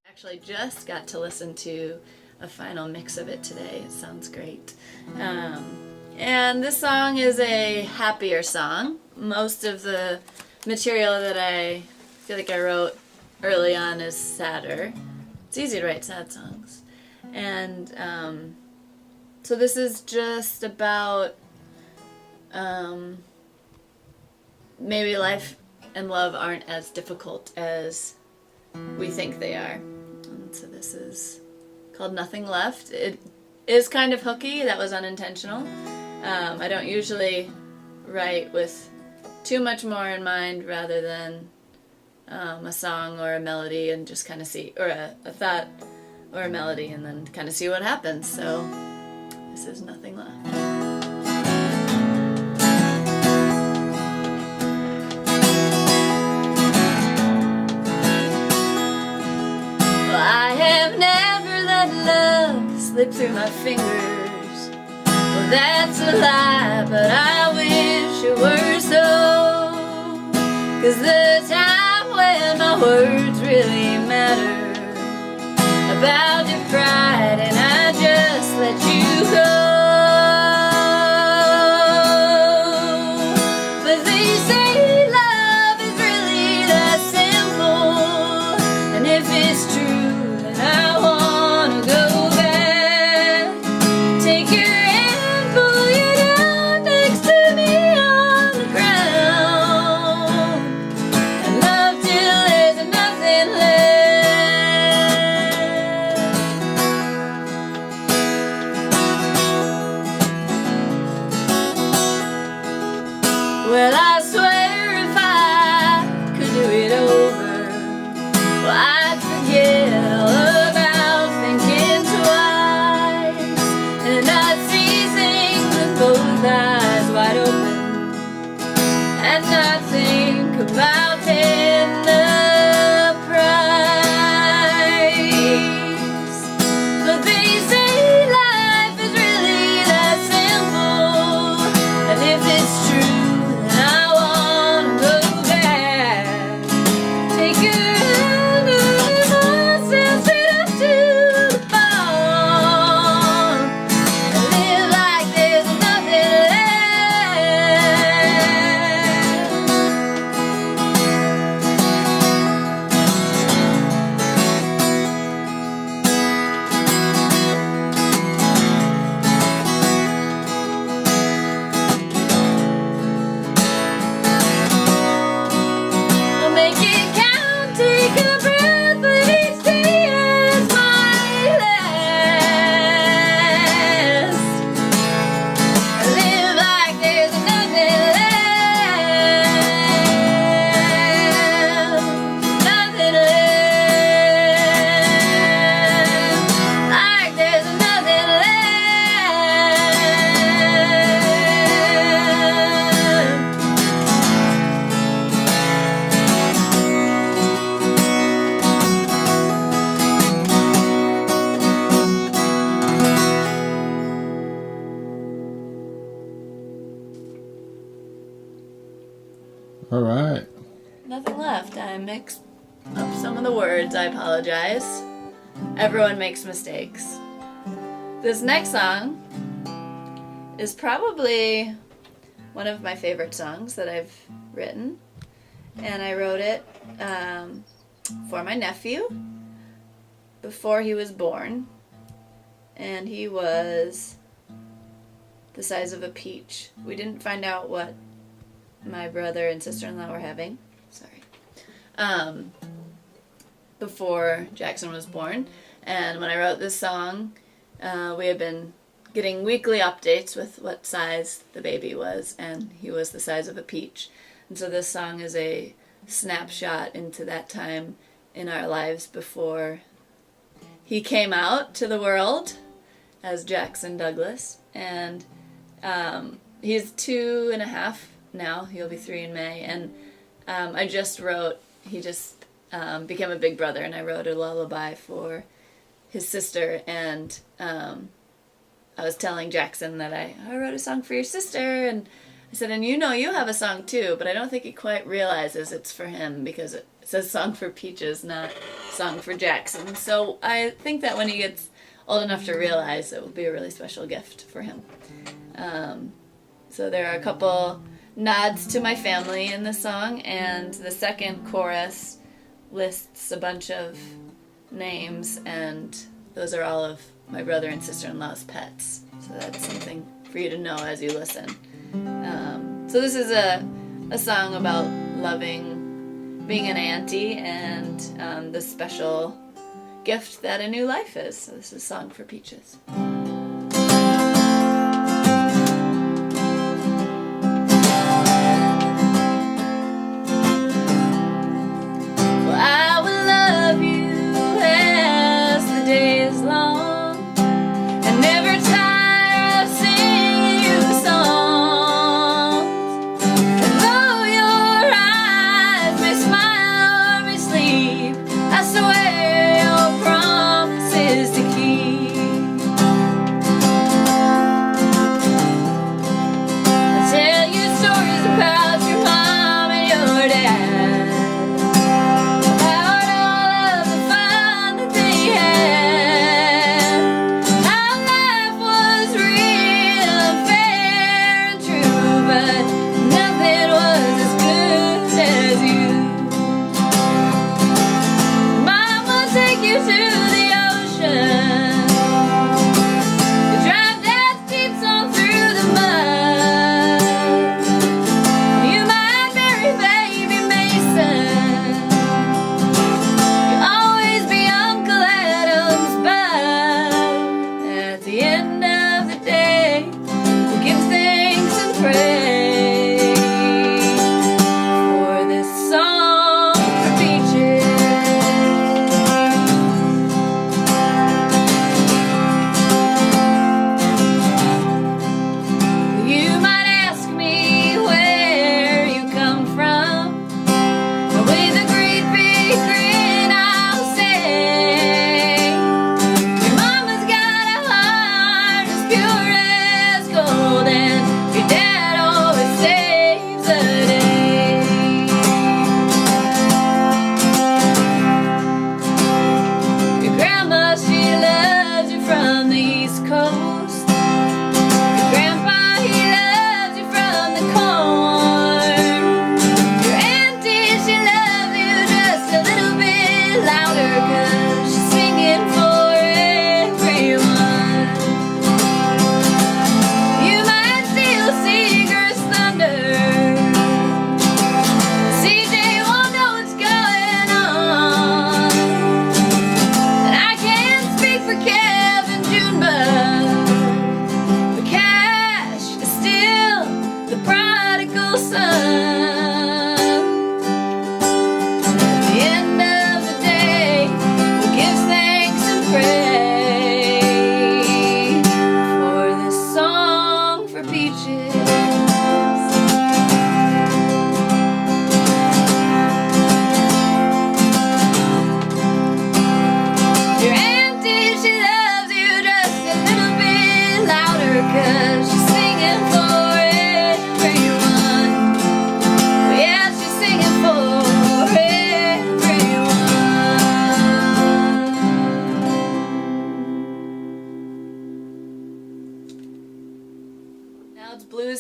Actually just got to listen to a final mix of it today. It sounds great. And this song is a happier song. Most of the material that I feel like I wrote early on is sadder. It's easy to write sad songs. And so this is just about maybe life and love aren't as difficult as we think they are. And so this is called Nothing Left. It is kind of hooky. That was unintentional. I don't usually write with too much more in mind rather than a song or a melody and just kind of see, or a thought or a melody and then kind of see what happens. So this is Nothing Left. I have never let love slip through my fingers. Well, that's a lie, but I wish it were so. 'Cause the time when my words really matter about your pride and I just let you go. But they say love is really that simple, and if it's true, I wanna go back. Take your hand, pull you down next to me on the ground, and love till there's nothing left. Well, I swear if I could do it over, well, I'd forget all about thinking twice, and I'd see things with both eyes wide open, and not think about paying the price. But they say life is really that simple, and if it's true, then I wanna go back. Take your hand and straight up to the bone, and live like there's nothing I'll make it count, take a breath, but each day is my last. Live like there's nothing left, nothing left, like there's nothing All right. Nothing left. I mixed up some of the words. I apologize. Everyone makes mistakes. This next song is probably one of my favorite songs that I've written. And I wrote it for my nephew before he was born. And he was the size of a peach. We didn't find out what my brother and sister-in-law were having. Sorry. Before Jackson was born. And when I wrote this song, we had been getting weekly updates with what size the baby was, and he was the size of a peach. And so this song is a snapshot into that time in our lives before he came out to the world as Jackson Douglas. And he's 2.5 now. He'll be 3 in May. And I just wrote, he just became a big brother, and I wrote a lullaby for his sister, and I was telling Jackson that I wrote a song for your sister, and I said, and you have a song too, but I don't think he quite realizes it's for him because it says song for Peaches, not song for Jackson. So I think that when he gets old enough to realize, it will be a really special gift for him. So there are a couple nods to my family in the song, and the second chorus lists a bunch of names, and those are all of my brother and sister-in-law's pets. So that's something for you to know as you listen. So this is a song about loving being an auntie and the special gift that a new life is. So this is a song for Peaches.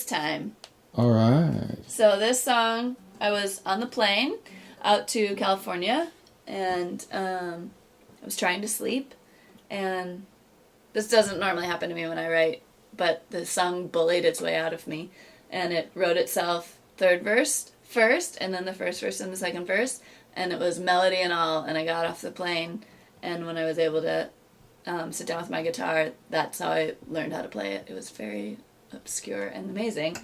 Time. All right. So this song, I was on the plane out to California, and I was trying to sleep, and this doesn't normally happen to me when I write, but the song bullied its way out of me, and it wrote itself third verse first, and then the first verse and the second verse, and it was melody and all, and I got off the plane, and when I was able to sit down with my guitar, that's how I learned how to play it. It was very obscure and amazing.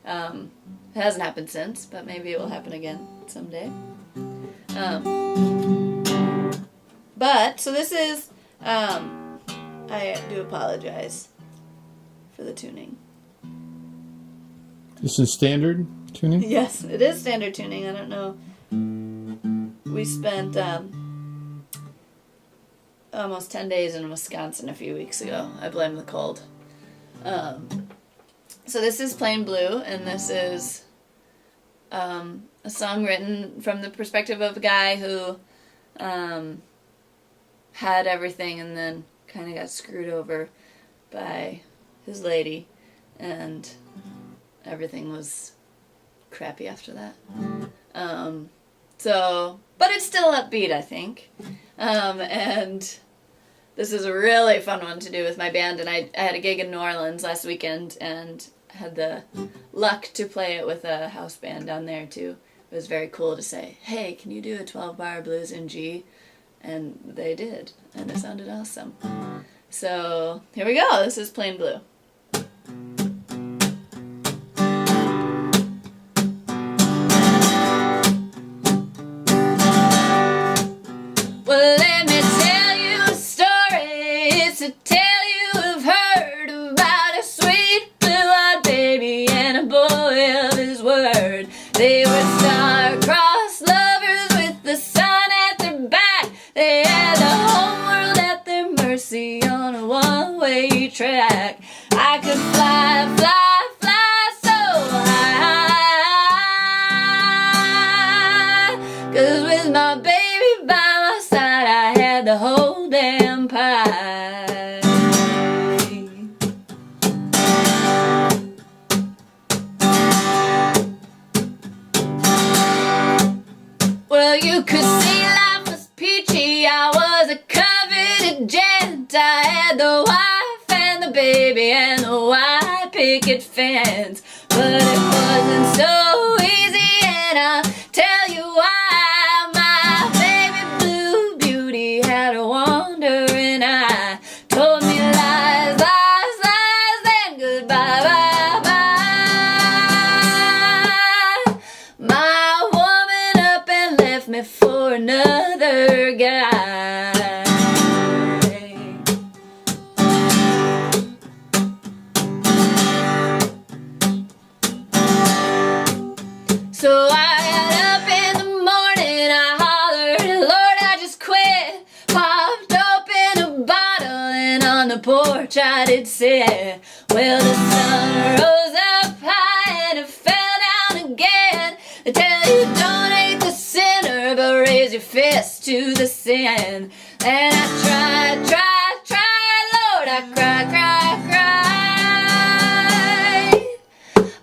It hasn't happened since, but maybe it will happen again someday. But so this is I do apologize for the tuning. This is standard tuning? Yes, it is standard tuning. I don't know. We spent almost 10 days in Wisconsin a few weeks ago. I blame the cold. So this is Plain Blue, and this is a song written from the perspective of a guy who had everything and then kind of got screwed over by his lady, and everything was crappy after that. But it's still upbeat, I think. And this is a really fun one to do with my band, and I had a gig in New Orleans last weekend and had the luck to play it with a house band down there too. It was very cool to say, hey, can you do a 12-bar blues in G? And they did, and it sounded awesome. So here we go. This is Plain Blue. Well, let me tell you a story. It's a tale you've heard about a sweet blue-eyed baby and a boy of his word. They were star-crossed lovers with the sun at their back. They had the whole world at their mercy on a one-way track. I could fly, fly, fly so high, 'cause with my baby by my side I had the whole damn pie. Well, you could see life was peachy. I was a coveted gent. I had the wife and the baby and the white picket fence. But it wasn't so easy, and I'll tell you why. My baby blue beauty had a wandering eye. Told me lies, lies, lies, then goodbye, bye, bye. My woman up and left me for another guy. So I got up in the morning, I hollered, Lord, I just quit. Popped open a bottle and on the porch I did sit. Well, the sun rose up high and it fell down again. They tell you don't hate the sinner, but raise your fist to the sin. And I tried, Lord, I cried.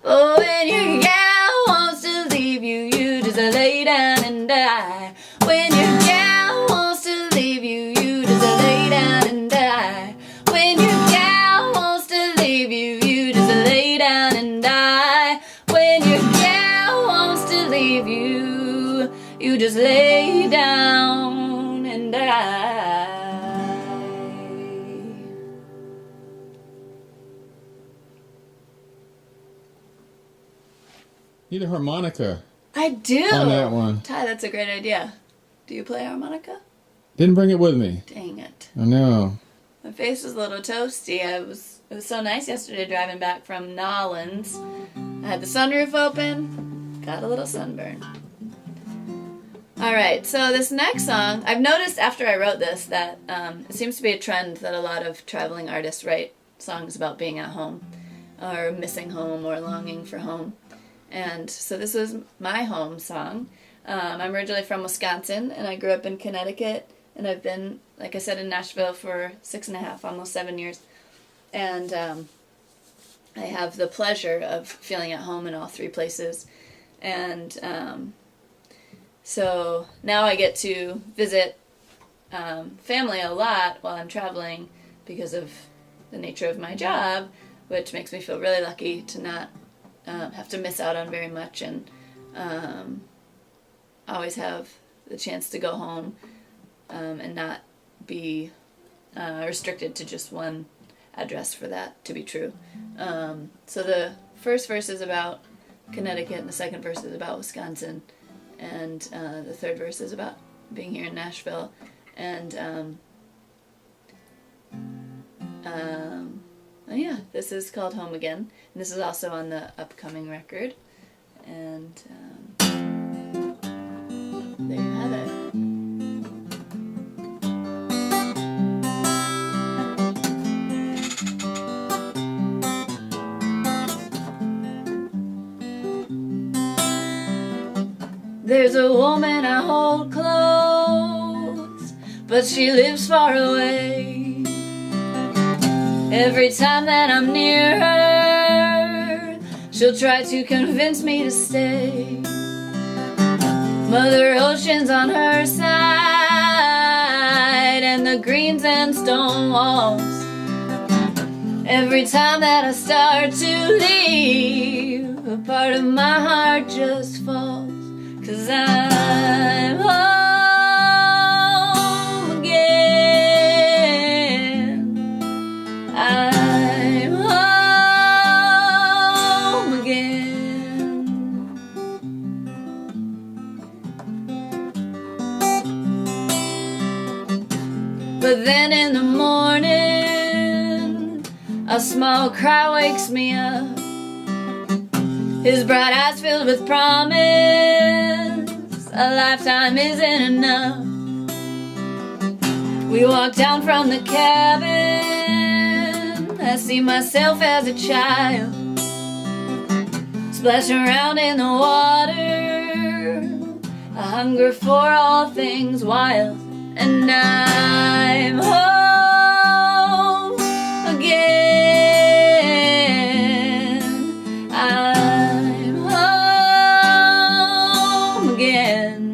But when your gal wants to leave you, you just lay down and die. When your gal wants to leave you, you just lay down and die. When your gal wants to leave you, you just lay down and die. When your gal wants to leave you, you just lay down and die. Need a harmonica I do. on that one. Ty, that's a great idea. Do you play harmonica? Didn't bring it with me. Dang it. I know. My face is a little toasty. It was so nice yesterday driving back from Nolans. I had the sunroof open, got a little sunburn. Alright, so this next song, I've noticed after I wrote this that it seems to be a trend that a lot of traveling artists write songs about being at home, or missing home, or longing for home. And so this was my home song. I'm originally from Wisconsin, and I grew up in Connecticut, and I've been, like I said, in Nashville for 6.5, almost 7 years. And I have the pleasure of feeling at home in all three places. And so now I get to visit family a lot while I'm traveling because of the nature of my job, which makes me feel really lucky to not have to miss out on very much, and always have the chance to go home and not be restricted to just one address for that to be true. So the first verse is about Connecticut, and the second verse is about Wisconsin, and the third verse is about being here in Nashville. And yeah, this is called Home Again, and this is also on the upcoming record. And there you have it. There's a woman I hold close, but she lives far away. Every time that I'm near her, she'll try to convince me to stay. Mother Ocean's on her side, and the green sandstone walls. Every time that I start to leave, a part of my heart just falls. 'Cause I'm home again. I'm home again. But then in the morning, a small cry wakes me up. His bright eyes filled with promise, a lifetime isn't enough. We walk down from the cabin, I see myself as a child, splashing around in the water, a hunger for all things wild. And I'm home again. I'm home again.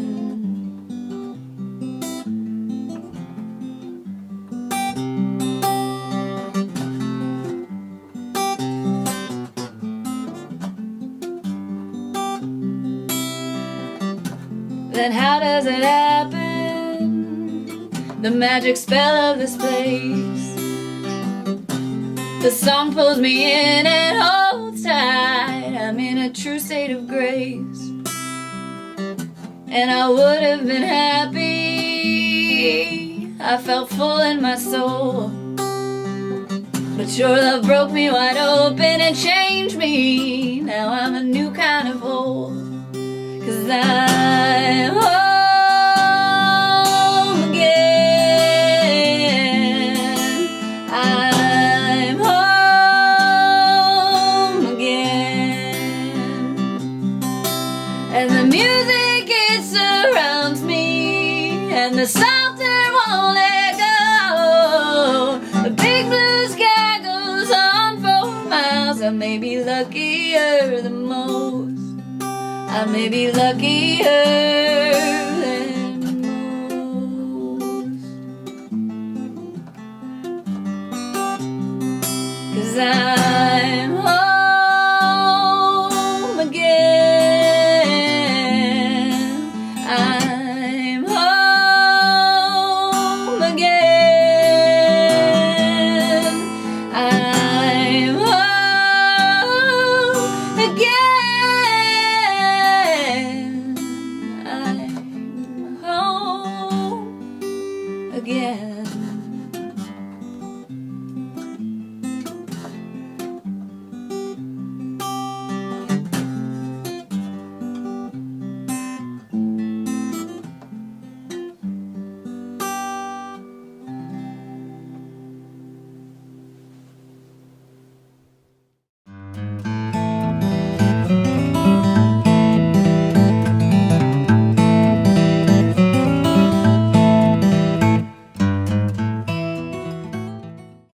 Then how does it happen? The magic spell of this place. The song pulls me in and holds tight. I'm in a true state of grace. And I would have been happy, I felt full in my soul. But your love broke me wide open and changed me. Now I'm a new kind of whole. 'Cause I'm home again. I'm home again. And the music, it surrounds me, and the Psalter won't let go. The big blue sky goes on for miles. I may be luckier than most. I may be luckier.